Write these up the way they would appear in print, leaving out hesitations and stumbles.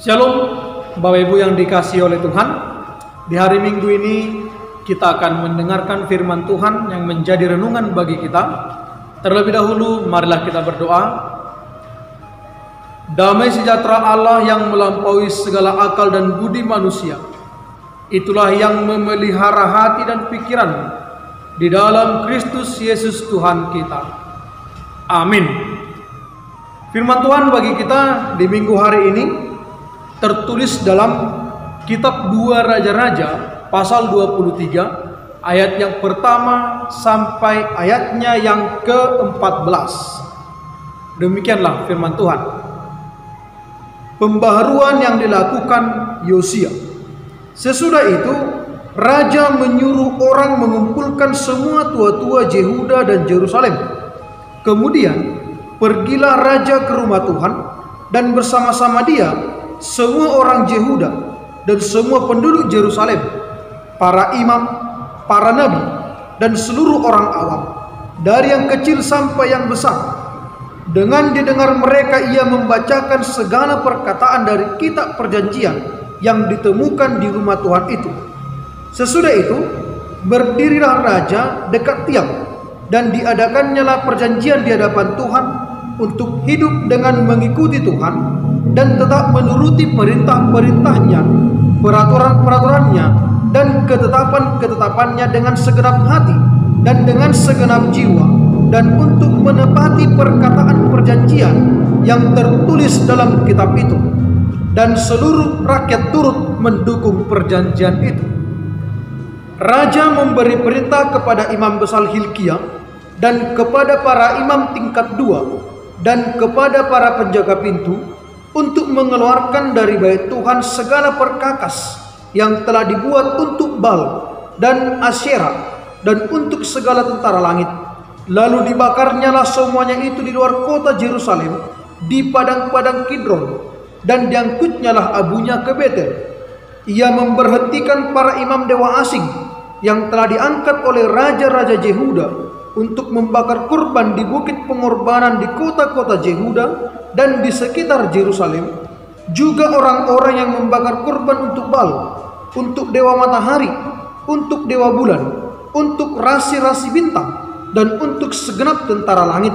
Shalom Bapak Ibu yang dikasihi oleh Tuhan. Di hari Minggu ini kita akan mendengarkan firman Tuhan yang menjadi renungan bagi kita. Terlebih dahulu marilah kita berdoa. Damai sejahtera Allah yang melampaui segala akal dan budi manusia, itulah yang memelihara hati dan pikiran di dalam Kristus Yesus Tuhan kita. Amin. Firman Tuhan bagi kita di minggu hari ini tertulis dalam kitab 2 Raja-Raja pasal 23 ayat yang pertama sampai ayatnya yang ke-14. Demikianlah firman Tuhan. Pembaharuan yang dilakukan Yosia. Sesudah itu raja menyuruh orang mengumpulkan semua tua-tua Yehuda dan Yerusalem. Kemudian pergilah raja ke rumah Tuhan, dan bersama-sama dia semua orang Yehuda dan semua penduduk Yerusalem, para imam, para nabi, dan seluruh orang awam, dari yang kecil sampai yang besar. Dengan didengar mereka ia membacakan segala perkataan dari kitab perjanjian yang ditemukan di rumah Tuhan itu. Sesudah itu berdirilah raja dekat tiang, dan diadakannyalah perjanjian di hadapan Tuhan untuk hidup dengan mengikuti Tuhan dan tetap menuruti perintah-perintahnya, peraturan-peraturannya, dan ketetapan-ketetapannya dengan segenap hati dan dengan segenap jiwa, dan untuk menepati perkataan perjanjian yang tertulis dalam kitab itu. Dan seluruh rakyat turut mendukung perjanjian itu. Raja memberi perintah kepada imam besar Hilkiah dan kepada para imam tingkat 2 dan kepada para penjaga pintu untuk mengeluarkan dari bait Tuhan segala perkakas yang telah dibuat untuk Baal dan Asyera dan untuk segala tentara langit. Lalu dibakarnyalah semuanya itu di luar kota Yerusalem, di padang-padang Kidron, dan diangkutnyalah abunya ke Betel. Ia memberhentikan para imam dewa asing yang telah diangkat oleh raja-raja Yehuda untuk membakar kurban di bukit pengorbanan di kota-kota Yehuda dan di sekitar Yerusalem, juga orang-orang yang membakar kurban untuk Baal, untuk dewa matahari, untuk dewa bulan, untuk rasi-rasi bintang, dan untuk segenap tentara langit.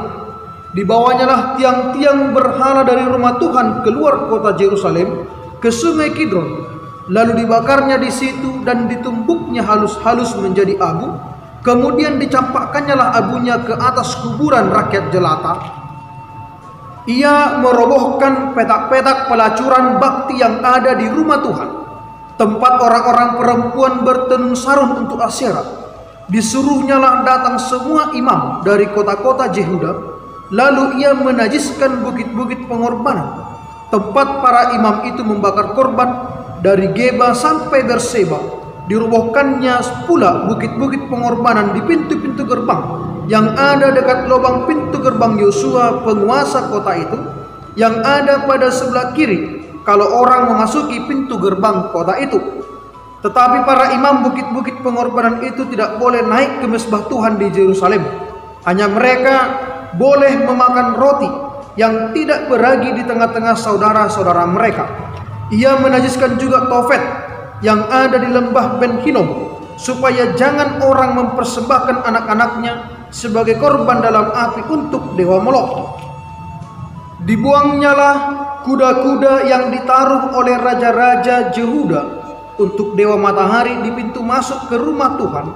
Dibawanyalah tiang-tiang berhala dari rumah Tuhan keluar kota Yerusalem ke sungai Kidron, lalu dibakarnya di situ dan ditumbuknya halus-halus menjadi abu. Kemudian dicampakkannya abunya ke atas kuburan rakyat jelata. Ia merobohkan petak-petak pelacuran bakti yang ada di rumah Tuhan, tempat orang-orang perempuan bertenun sarung untuk Asyera. Disuruhnyalah datang semua imam dari kota-kota Yehuda, lalu ia menajiskan bukit-bukit pengorbanan, tempat para imam itu membakar korban, dari Geba sampai Berseba. Dirobohkannya pula bukit-bukit pengorbanan di pintu-pintu gerbang yang ada dekat lubang pintu gerbang Yosua penguasa kota itu, yang ada pada sebelah kiri kalau orang memasuki pintu gerbang kota itu. Tetapi para imam bukit-bukit pengorbanan itu tidak boleh naik ke mesbah Tuhan di Yerusalem. Hanya mereka boleh memakan roti yang tidak beragi di tengah-tengah saudara-saudara mereka. Ia menajiskan juga Tofet yang ada di lembah Ben Hinnom, supaya jangan orang mempersembahkan anak-anaknya sebagai korban dalam api untuk dewa Molok. Dibuangnyalah kuda-kuda yang ditaruh oleh raja-raja Yehuda untuk dewa matahari di pintu masuk ke rumah Tuhan,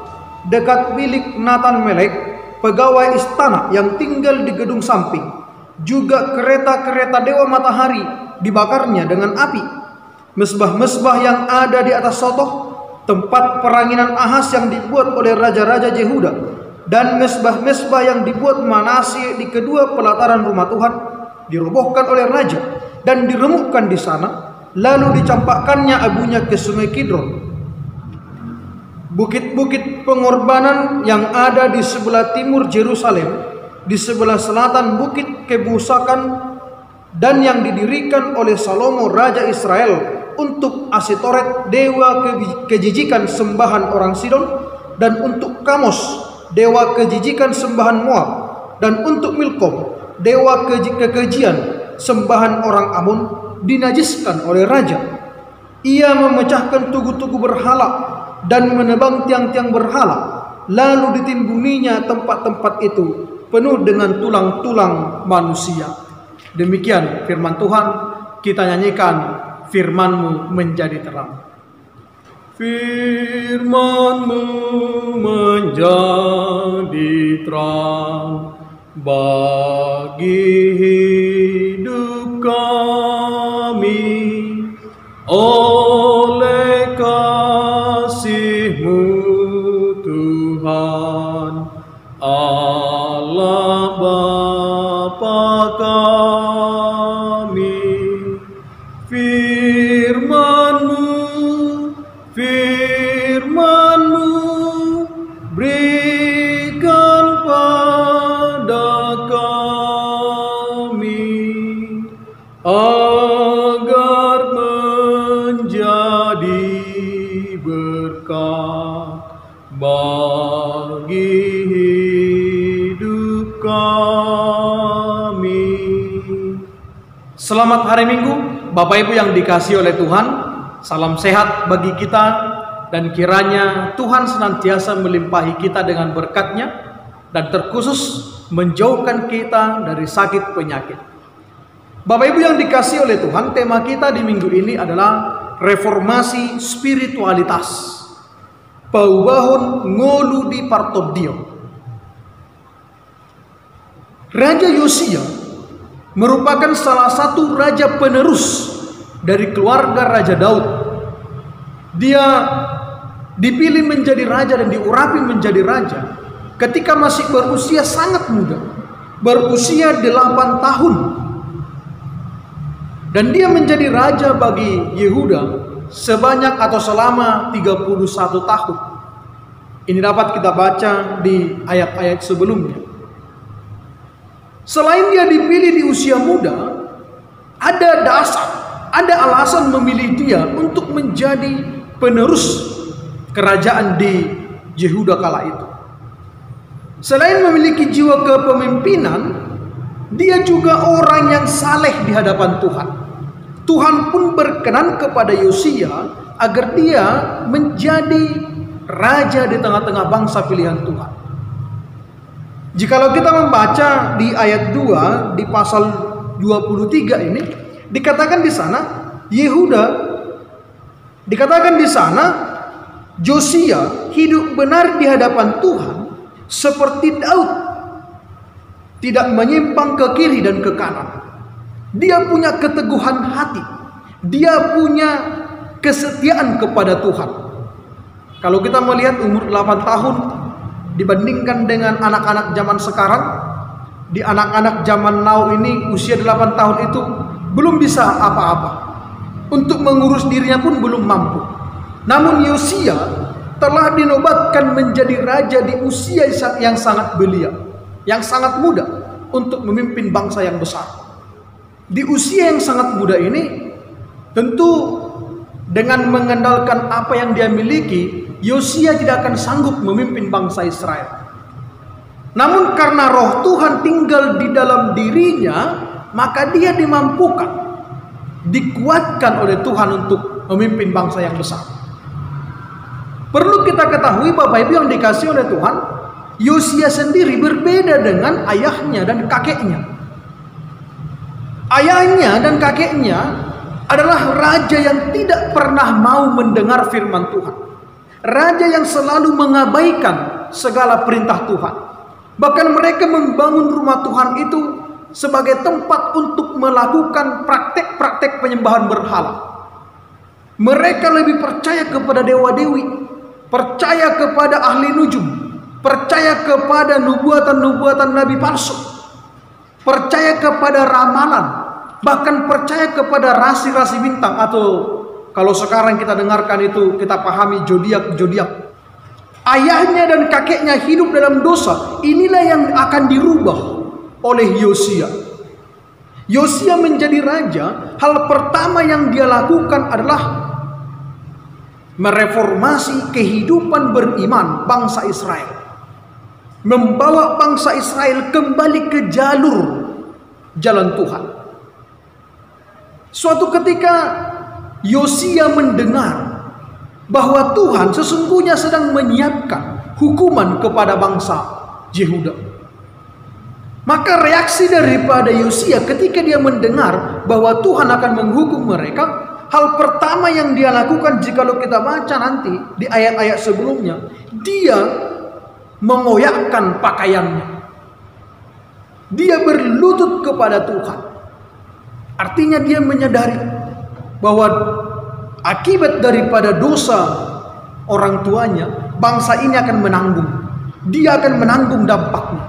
dekat bilik Natan Melek, pegawai istana yang tinggal di gedung samping. Juga kereta-kereta dewa matahari dibakarnya dengan api. Mesbah-mesbah yang ada di atas Sotoh, tempat peranginan Ahas yang dibuat oleh raja-raja Yehuda, dan mesbah-mesbah yang dibuat Manasye di kedua pelataran rumah Tuhan, dirobohkan oleh raja dan diremukkan di sana, lalu dicampakkannya abunya ke sungai Kidron. Bukit-bukit pengorbanan yang ada di sebelah timur Yerusalem, di sebelah selatan bukit Kebusakan, dan yang didirikan oleh Salomo raja Israel untuk Asitoret dewa kejijikan sembahan orang Sidon, dan untuk Kamos dewa kejijikan sembahan Moab, dan untuk Milkom dewa kekejian sembahan orang Amun, dinajiskan oleh raja. Ia memecahkan tugu-tugu berhala dan menebang tiang-tiang berhala, lalu ditimbuninya tempat-tempat itu penuh dengan tulang-tulang manusia. Demikian firman Tuhan, kita nyanyikan firman-Mu menjadi terang. Firman-Mu menjadi terang bagi hidup kami, oleh kasih-Mu Tuhan Allah Bapa kami. Firman-Mu berikan pada kami agar menjadi berkat bagi hidup kami. Selamat hari Minggu, Bapak Ibu yang dikasihi oleh Tuhan. Salam sehat bagi kita, dan kiranya Tuhan senantiasa melimpahi kita dengan berkat-Nya, dan terkhusus menjauhkan kita dari sakit penyakit. Bapak Ibu yang dikasihi oleh Tuhan, tema kita di minggu ini adalah reformasi spiritualitas. Paubahon ngolu di partobdio. Raja Yosia merupakan salah satu raja penerus dari keluarga Raja Daud. Dia dipilih menjadi raja dan diurapi menjadi raja ketika masih berusia sangat muda, berusia 8 tahun. Dan dia menjadi raja bagi Yehuda sebanyak atau selama 31 tahun. Ini dapat kita baca di ayat-ayat sebelumnya. Selain dia dipilih di usia muda, ada alasan memilih dia untuk menjadi penerus kerajaan di Yehuda kala itu. Selain memiliki jiwa kepemimpinan, dia juga orang yang saleh di hadapan Tuhan. Tuhan pun berkenan kepada Yosia agar dia menjadi raja di tengah-tengah bangsa pilihan Tuhan. Jikalau kita membaca di ayat 2 di pasal 23 ini, dikatakan di sana Yosia hidup benar di hadapan Tuhan seperti Daud, tidak menyimpang ke kiri dan ke kanan. Dia punya keteguhan hati, dia punya kesetiaan kepada Tuhan. Kalau kita melihat umur 8 tahun dibandingkan dengan anak-anak zaman sekarang, di anak-anak zaman now ini usia 8 tahun itu belum bisa apa-apa. Untuk mengurus dirinya pun belum mampu. Namun Yosia telah dinobatkan menjadi raja di usia yang sangat belia, yang sangat muda untuk memimpin bangsa yang besar. Di usia yang sangat muda ini, tentu dengan mengandalkan apa yang dia miliki, Yosia tidak akan sanggup memimpin bangsa Israel. Namun karena roh Tuhan tinggal di dalam dirinya, maka dia dimampukan, dikuatkan oleh Tuhan untuk memimpin bangsa yang besar. Perlu kita ketahui Bapak Ibu yang dikasihi oleh Tuhan, Yosia sendiri berbeda dengan ayahnya dan kakeknya. Ayahnya dan kakeknya adalah raja yang tidak pernah mau mendengar firman Tuhan. Raja yang selalu mengabaikan segala perintah Tuhan. Bahkan mereka membangun rumah Tuhan itu sebagai tempat untuk melakukan praktek-praktek penyembahan berhala. Mereka lebih percaya kepada dewa-dewi, percaya kepada ahli nujum, percaya kepada nubuatan-nubuatan nabi palsu, percaya kepada ramalan, bahkan percaya kepada rasi-rasi bintang, atau kalau sekarang kita dengarkan itu kita pahami zodiak. Ayahnya dan kakeknya hidup dalam dosa. Inilah yang akan dirubah oleh Yosia. Yosia menjadi raja, hal pertama yang dia lakukan adalah mereformasi kehidupan beriman bangsa Israel. Membawa bangsa Israel kembali ke jalan Tuhan. Suatu ketika Yosia mendengar bahwa Tuhan sesungguhnya sedang menyiapkan hukuman kepada bangsa Yehuda. Maka reaksi daripada Yosia ketika dia mendengar bahwa Tuhan akan menghukum mereka, hal pertama yang dia lakukan, jikalau kita baca nanti di ayat-ayat sebelumnya, dia mengoyakkan pakaiannya. Dia berlutut kepada Tuhan. Artinya dia menyadari bahwa akibat daripada dosa orang tuanya, bangsa ini akan menanggung. Dia akan menanggung dampaknya.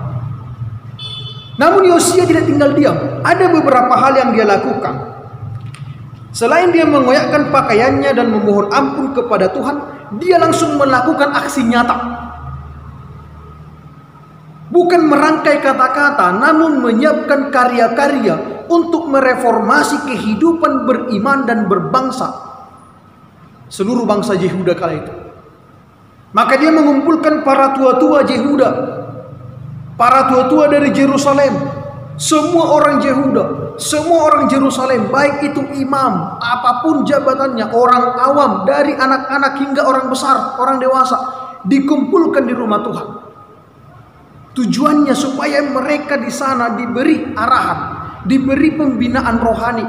Namun Yosia tidak tinggal diam. Ada beberapa hal yang dia lakukan. Selain dia mengoyakkan pakaiannya dan memohon ampun kepada Tuhan, dia langsung melakukan aksi nyata. Bukan merangkai kata-kata, namun menyiapkan karya-karya untuk mereformasi kehidupan beriman dan berbangsa seluruh bangsa Yehuda kala itu. Maka dia mengumpulkan para tua-tua Yehuda, para tua-tua dari Yerusalem, semua orang Yehuda, semua orang Yerusalem, baik itu imam, apapun jabatannya, orang awam, dari anak-anak hingga orang besar, orang dewasa, dikumpulkan di rumah Tuhan. Tujuannya supaya mereka di sana diberi arahan, diberi pembinaan rohani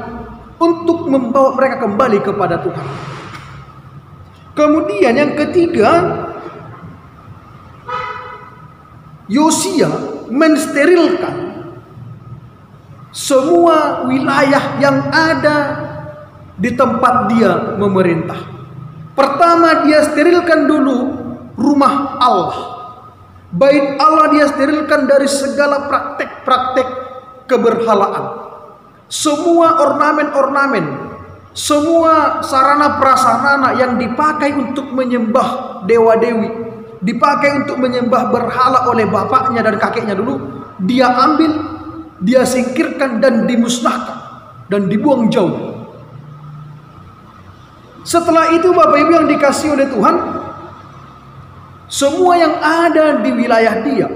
untuk membawa mereka kembali kepada Tuhan. Kemudian yang ketiga, Yosia mensterilkan semua wilayah yang ada di tempat dia memerintah. Pertama, dia sterilkan dulu rumah Allah. Bait Allah dia sterilkan dari segala praktek-praktek keberhalaan. Semua ornamen-ornamen, semua sarana prasarana yang dipakai untuk menyembah dewa-dewi, dipakai untuk menyembah berhala oleh bapaknya dan kakeknya dulu, dia ambil, dia singkirkan dan dimusnahkan dan dibuang jauh. Setelah itu Bapak Ibu yang dikasihi oleh Tuhan, semua yang ada di wilayah dia,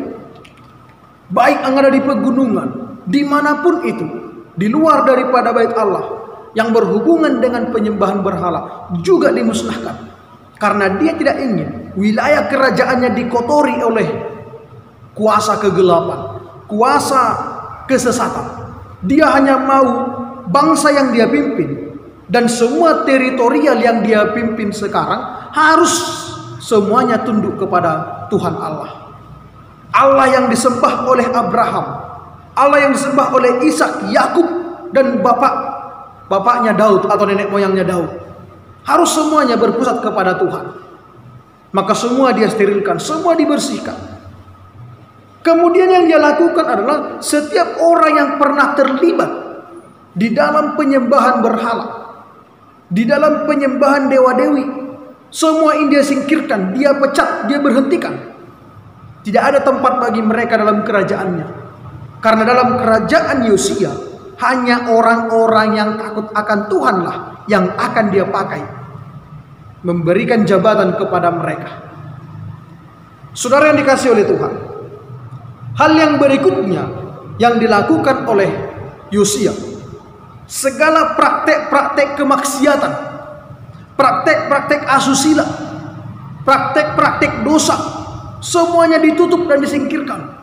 baik yang ada di pegunungan, dimanapun itu, di luar daripada bait Allah, yang berhubungan dengan penyembahan berhala, juga dimusnahkan. Karena dia tidak ingin wilayah kerajaannya dikotori oleh kuasa kegelapan, kuasa kesesatan. Dia hanya mau bangsa yang dia pimpin dan semua teritorial yang dia pimpin sekarang harus semuanya tunduk kepada Tuhan Allah. Allah yang disembah oleh Abraham, Allah yang disembah oleh Ishak, Yakub, dan bapaknya Daud atau nenek moyangnya Daud. Harus semuanya berpusat kepada Tuhan. Maka semua dia sterilkan, semua dibersihkan. Kemudian yang dia lakukan adalah setiap orang yang pernah terlibat di dalam penyembahan berhala, di dalam penyembahan dewa-dewi, semua ini dia singkirkan, dia pecat, dia berhentikan. Tidak ada tempat bagi mereka dalam kerajaannya. Karena dalam kerajaan Yosia hanya orang-orang yang takut akan Tuhanlah yang akan dia pakai, memberikan jabatan kepada mereka. Saudara yang dikasihi oleh Tuhan, hal yang berikutnya yang dilakukan oleh Yosia, segala praktek-praktek kemaksiatan, praktek-praktek asusila, praktek-praktek dosa, semuanya ditutup dan disingkirkan.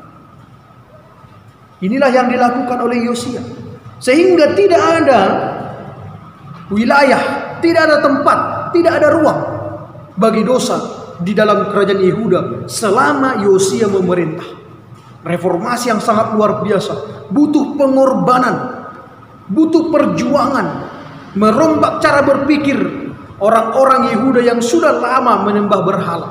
Inilah yang dilakukan oleh Yosia, sehingga tidak ada wilayah, tidak ada tempat, tidak ada ruang bagi dosa di dalam kerajaan Yehuda selama Yosia memerintah. Reformasi yang sangat luar biasa, butuh pengorbanan, butuh perjuangan, merombak cara berpikir orang-orang Yehuda yang sudah lama menyembah berhala,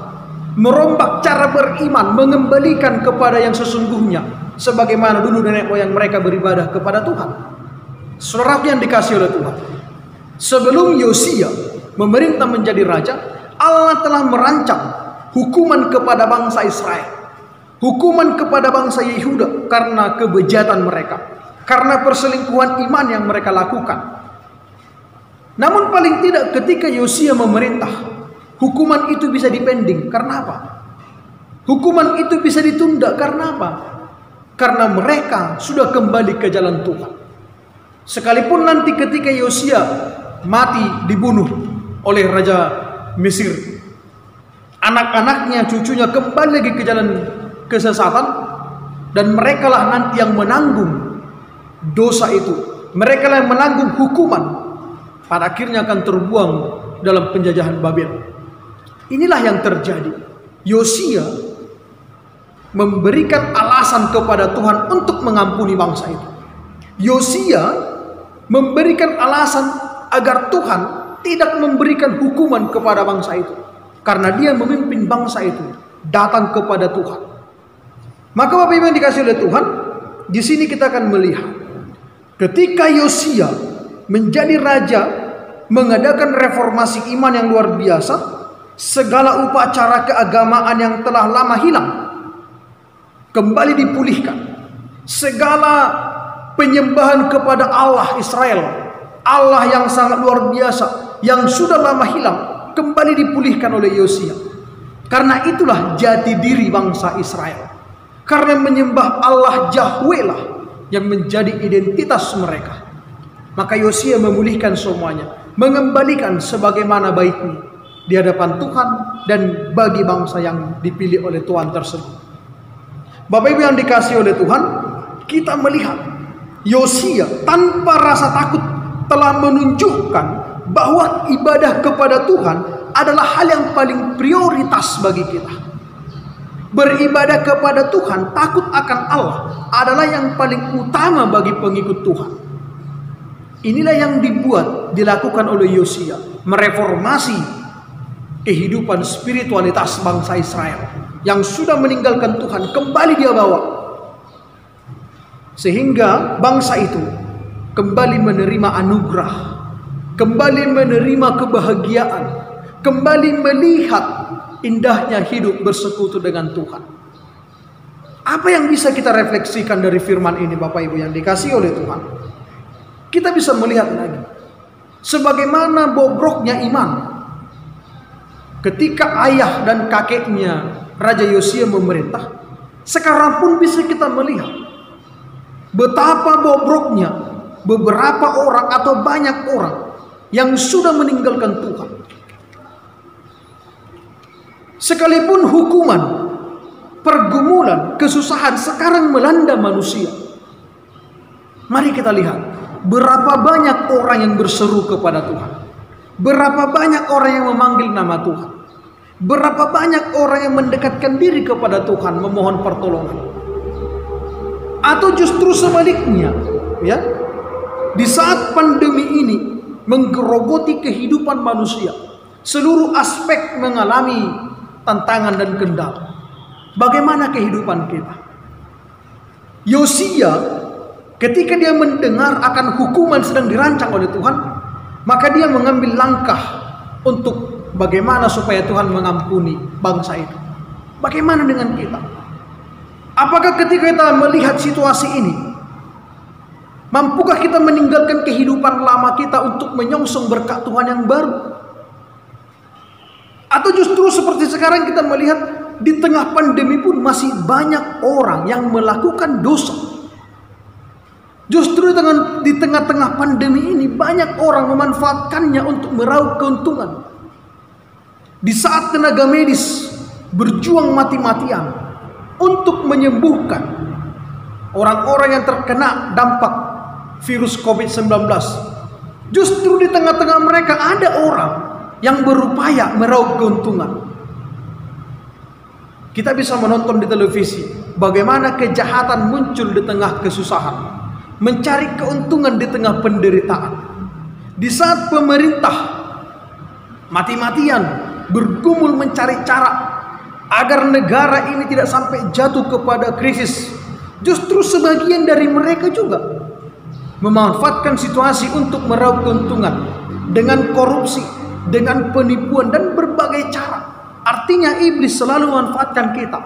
merombak cara beriman, mengembalikan kepada yang sesungguhnya sebagaimana dulu nenek moyang mereka beribadah kepada Tuhan. Saudara yang dikasihi oleh Tuhan, sebelum Yosia memerintah menjadi raja, Allah telah merancang hukuman kepada bangsa Israel, hukuman kepada bangsa Yehuda karena kebejatan mereka, karena perselingkuhan iman yang mereka lakukan. Namun paling tidak ketika Yosia memerintah, hukuman itu bisa dipending. Karena apa? Hukuman itu bisa ditunda. Karena apa? Karena mereka sudah kembali ke jalan Tuhan. Sekalipun nanti ketika Yosia mati dibunuh oleh Raja Mesir, anak-anaknya, cucunya kembali lagi ke jalan kesesatan, dan merekalah nanti yang menanggung dosa itu. Merekalah yang menanggung hukuman, pada akhirnya akan terbuang dalam penjajahan Babel. Inilah yang terjadi. Yosia memberikan alasan kepada Tuhan untuk mengampuni bangsa itu. Yosia memberikan alasan agar Tuhan tidak memberikan hukuman kepada bangsa itu, karena dia memimpin bangsa itu datang kepada Tuhan. Maka Bapak Ibu yang dikasihi oleh Tuhan, di sini kita akan melihat ketika Yosia menjadi raja, mengadakan reformasi iman yang luar biasa, segala upacara keagamaan yang telah lama hilang kembali dipulihkan. Segala penyembahan kepada Allah Israel, Allah yang sangat luar biasa, yang sudah lama hilang, kembali dipulihkan oleh Yosia. Karena itulah jati diri bangsa Israel. Karena menyembah Allah Yahweh lah yang menjadi identitas mereka. Maka Yosia memulihkan semuanya, mengembalikan sebagaimana baiknya di hadapan Tuhan dan bagi bangsa yang dipilih oleh Tuhan tersebut. Bapak Ibu yang dikasihi oleh Tuhan, kita melihat Yosia tanpa rasa takut telah menunjukkan bahwa ibadah kepada Tuhan adalah hal yang paling prioritas bagi kita. Beribadah kepada Tuhan, takut akan Allah adalah yang paling utama bagi pengikut Tuhan. Inilah yang dilakukan oleh Yosia, mereformasi kehidupan spiritualitas bangsa Israel yang sudah meninggalkan Tuhan, kembali dia bawa, sehingga bangsa itu kembali menerima anugerah, kembali menerima kebahagiaan, kembali melihat indahnya hidup bersekutu dengan Tuhan. Apa yang bisa kita refleksikan dari firman ini Bapak Ibu yang dikasihi oleh Tuhan? Kita bisa melihat lagi sebagaimana bobroknya iman ketika ayah dan kakeknya Raja Yosia memerintah. Sekarang pun bisa kita melihat betapa bobroknya beberapa orang atau banyak orang yang sudah meninggalkan Tuhan. Sekalipun hukuman, pergumulan, kesusahan sekarang melanda manusia, mari kita lihat berapa banyak orang yang berseru kepada Tuhan, berapa banyak orang yang memanggil nama Tuhan, berapa banyak orang yang mendekatkan diri kepada Tuhan memohon pertolongan. Atau justru sebaliknya, ya, di saat pandemi ini menggerogoti kehidupan manusia, seluruh aspek mengalami tantangan dan kendala. Bagaimana kehidupan kita? Yosia ketika dia mendengar akan hukuman sedang dirancang oleh Tuhan, maka dia mengambil langkah untuk bagaimana supaya Tuhan mengampuni bangsa itu. Bagaimana dengan kita? Apakah ketika kita melihat situasi ini, mampukah kita meninggalkan kehidupan lama kita untuk menyongsong berkat Tuhan yang baru? Atau justru seperti sekarang kita melihat di tengah pandemi pun masih banyak orang yang melakukan dosa. Justru di tengah-tengah pandemi ini banyak orang memanfaatkannya untuk meraup keuntungan. Di saat tenaga medis berjuang mati-matian untuk menyembuhkan orang-orang yang terkena dampak virus COVID-19, justru di tengah-tengah mereka ada orang yang berupaya meraup keuntungan. Kita bisa menonton di televisi bagaimana kejahatan muncul di tengah kesusahan, mencari keuntungan di tengah penderitaan. Di saat pemerintah mati-matian bergumul mencari cara agar negara ini tidak sampai jatuh kepada krisis, justru sebagian dari mereka juga memanfaatkan situasi untuk meraup keuntungan dengan korupsi, dengan penipuan dan berbagai cara. Artinya iblis selalu memanfaatkan kita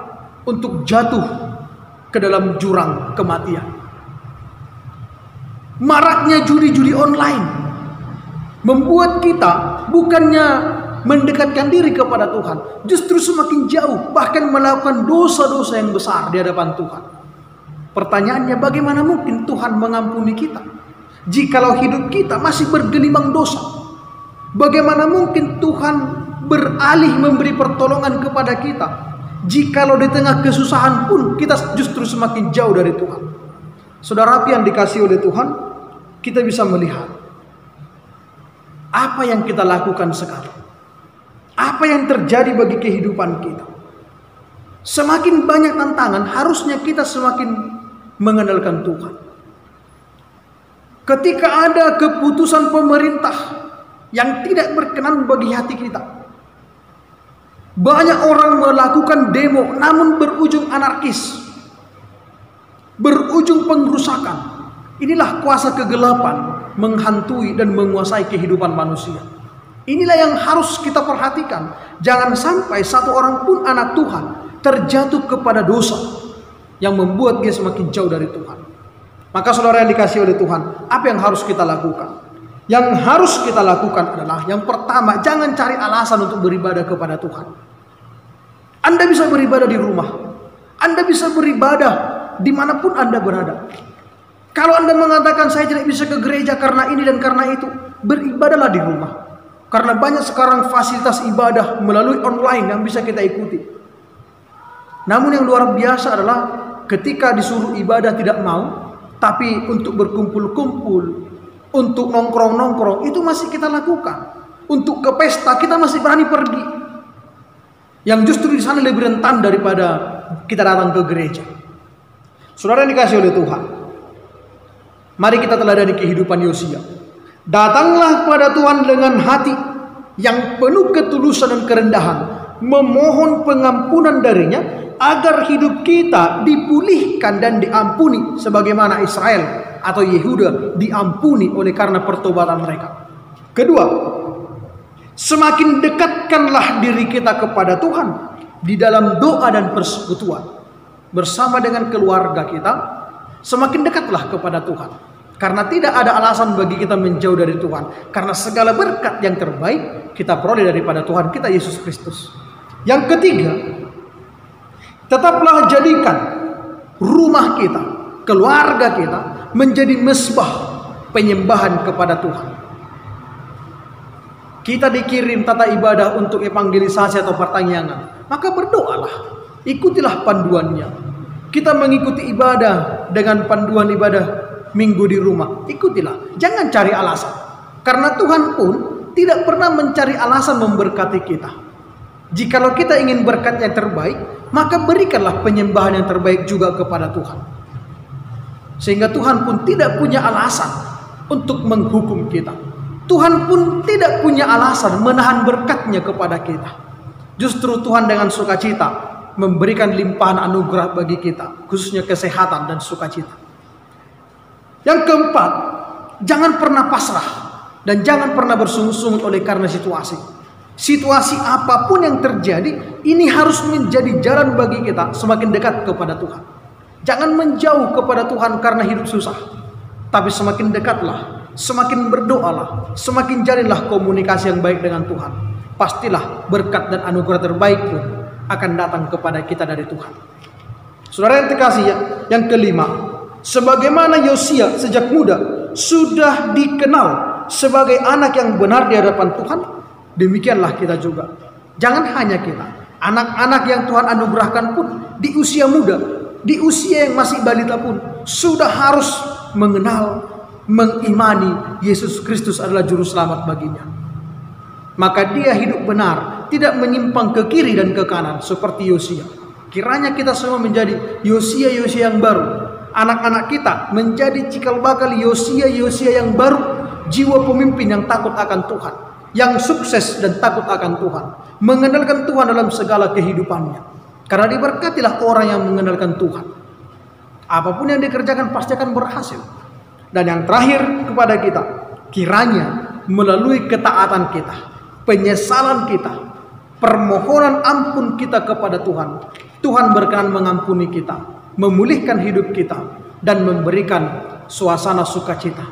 untuk jatuh ke dalam jurang kematian. Maraknya judi-judi online membuat kita bukannya mendekatkan diri kepada Tuhan, justru semakin jauh, bahkan melakukan dosa-dosa yang besar di hadapan Tuhan. Pertanyaannya, bagaimana mungkin Tuhan mengampuni kita Jikalau hidup kita masih bergelimang dosa, bagaimana mungkin Tuhan beralih memberi pertolongan kepada kita? Jikalau di tengah kesusahan pun kita justru semakin jauh dari Tuhan. Saudara yang dikasihi oleh Tuhan, kita bisa melihat apa yang kita lakukan sekarang. Apa yang terjadi bagi kehidupan kita. Semakin banyak tantangan, harusnya kita semakin mengenalkan Tuhan. Ketika ada keputusan pemerintah yang tidak berkenan bagi hati kita, banyak orang melakukan demo namun berujung anarkis, berujung pengrusakan. Inilah kuasa kegelapan menghantui dan menguasai kehidupan manusia. Inilah yang harus kita perhatikan. Jangan sampai satu orang pun anak Tuhan terjatuh kepada dosa yang membuat dia semakin jauh dari Tuhan. Maka saudara yang dikasihi oleh Tuhan, apa yang harus kita lakukan? Yang harus kita lakukan adalah yang pertama, jangan cari alasan untuk beribadah kepada Tuhan. Anda bisa beribadah di rumah, Anda bisa beribadah dimanapun Anda berada. Kalau Anda mengatakan saya tidak bisa ke gereja karena ini dan karena itu, beribadahlah di rumah. Karena banyak sekarang fasilitas ibadah melalui online yang bisa kita ikuti. Namun yang luar biasa adalah ketika disuruh ibadah tidak mau, tapi untuk berkumpul-kumpul, untuk nongkrong-nongkrong, itu masih kita lakukan. Untuk ke pesta kita masih berani pergi. Yang justru di sana lebih rentan daripada kita datang ke gereja. Saudara yang dikasihi oleh Tuhan, mari kita teladani kehidupan Yosia. Datanglah pada Tuhan dengan hati yang penuh ketulusan dan kerendahan, memohon pengampunan darinya, agar hidup kita dipulihkan dan diampuni sebagaimana Israel atau Yehuda diampuni oleh karena pertobatan mereka. Kedua, semakin dekatkanlah diri kita kepada Tuhan di dalam doa dan persekutuan bersama dengan keluarga kita. Semakin dekatlah kepada Tuhan, karena tidak ada alasan bagi kita menjauh dari Tuhan, karena segala berkat yang terbaik kita peroleh daripada Tuhan kita Yesus Kristus. Yang ketiga, tetaplah jadikan rumah kita, keluarga kita menjadi mesbah penyembahan kepada Tuhan. Kita dikirim tata ibadah untuk evangelisasi atau pertanyaan, maka berdoalah, ikutilah panduannya. Kita mengikuti ibadah dengan panduan ibadah minggu di rumah, ikutilah, jangan cari alasan. Karena Tuhan pun tidak pernah mencari alasan memberkati kita. Jikalau kita ingin berkat yang terbaik, maka berikanlah penyembahan yang terbaik juga kepada Tuhan. Sehingga Tuhan pun tidak punya alasan untuk menghukum kita. Tuhan pun tidak punya alasan menahan berkatnya kepada kita. Justru Tuhan dengan sukacita memberikan limpahan anugerah bagi kita, khususnya kesehatan dan sukacita. Yang keempat, jangan pernah pasrah dan jangan pernah bersungut-sungut oleh karena situasi. Situasi apapun yang terjadi, ini harus menjadi jalan bagi kita semakin dekat kepada Tuhan. Jangan menjauh kepada Tuhan karena hidup susah, tapi semakin dekatlah, semakin berdoalah, semakin jalinlah komunikasi yang baik dengan Tuhan. Pastilah berkat dan anugerah terbaik pun akan datang kepada kita dari Tuhan. Saudara yang terkasih, yang kelima, sebagaimana Yosia sejak muda sudah dikenal sebagai anak yang benar di hadapan Tuhan, demikianlah kita juga. Jangan hanya kita, anak-anak yang Tuhan anugerahkan pun di usia muda, di usia yang masih balita pun sudah harus mengenal, mengimani Yesus Kristus adalah juru selamat baginya. Maka dia hidup benar, tidak menyimpang ke kiri dan ke kanan seperti Yosia. Kiranya kita semua menjadi Yosia-Yosia yang baru. Anak-anak kita menjadi cikal bakal Yosia-Yosia yang baru, jiwa pemimpin yang takut akan Tuhan, yang sukses dan takut akan Tuhan, mengenalkan Tuhan dalam segala kehidupannya. Karena diberkatilah orang yang mengenalkan Tuhan. Apapun yang dikerjakan pasti akan berhasil. Dan yang terakhir kepada kita, kiranya melalui ketaatan kita, penyesalan kita, permohonan ampun kita kepada Tuhan, Tuhan berkenan mengampuni kita, memulihkan hidup kita, dan memberikan suasana sukacita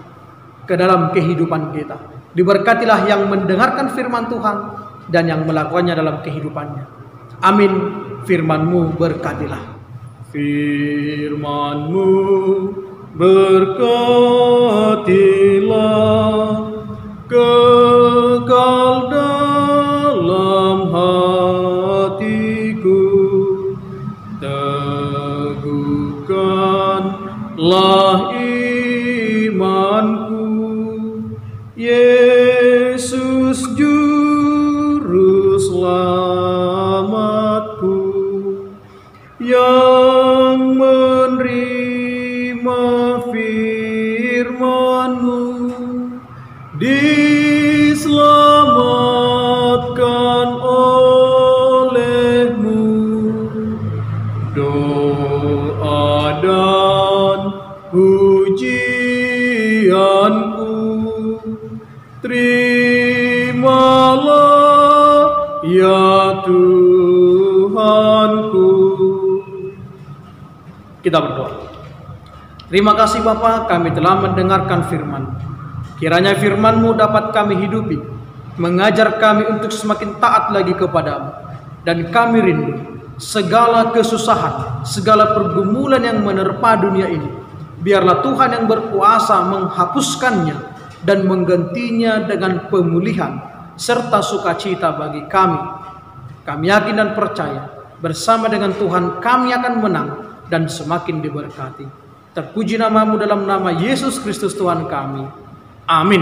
ke dalam kehidupan kita. Diberkatilah yang mendengarkan firman Tuhan dan yang melakukannya dalam kehidupannya. Amin. Firman-Mu berkatilah. Firman-Mu berkatilah kekal dalam hatiku, teguhkanlah imanku, Yesus juru selamatku, yang menerima firman-Mu, diselamatkan oleh-Mu. Doa dan pujianku terimalah ya Tuhanku. Kita berdoa. Terima kasih Bapa, kami telah mendengarkan firman. Kiranya firman-Mu dapat kami hidupi, mengajar kami untuk semakin taat lagi kepadamu. Dan kami rindu segala kesusahan, segala pergumulan yang menerpa dunia ini, biarlah Tuhan yang berkuasa menghapuskannya dan menggantinya dengan pemulihan serta sukacita bagi kami. Kami yakin dan percaya bersama dengan Tuhan kami akan menang dan semakin diberkati. Terpuji nama-Mu dalam nama Yesus Kristus Tuhan kami. Amin.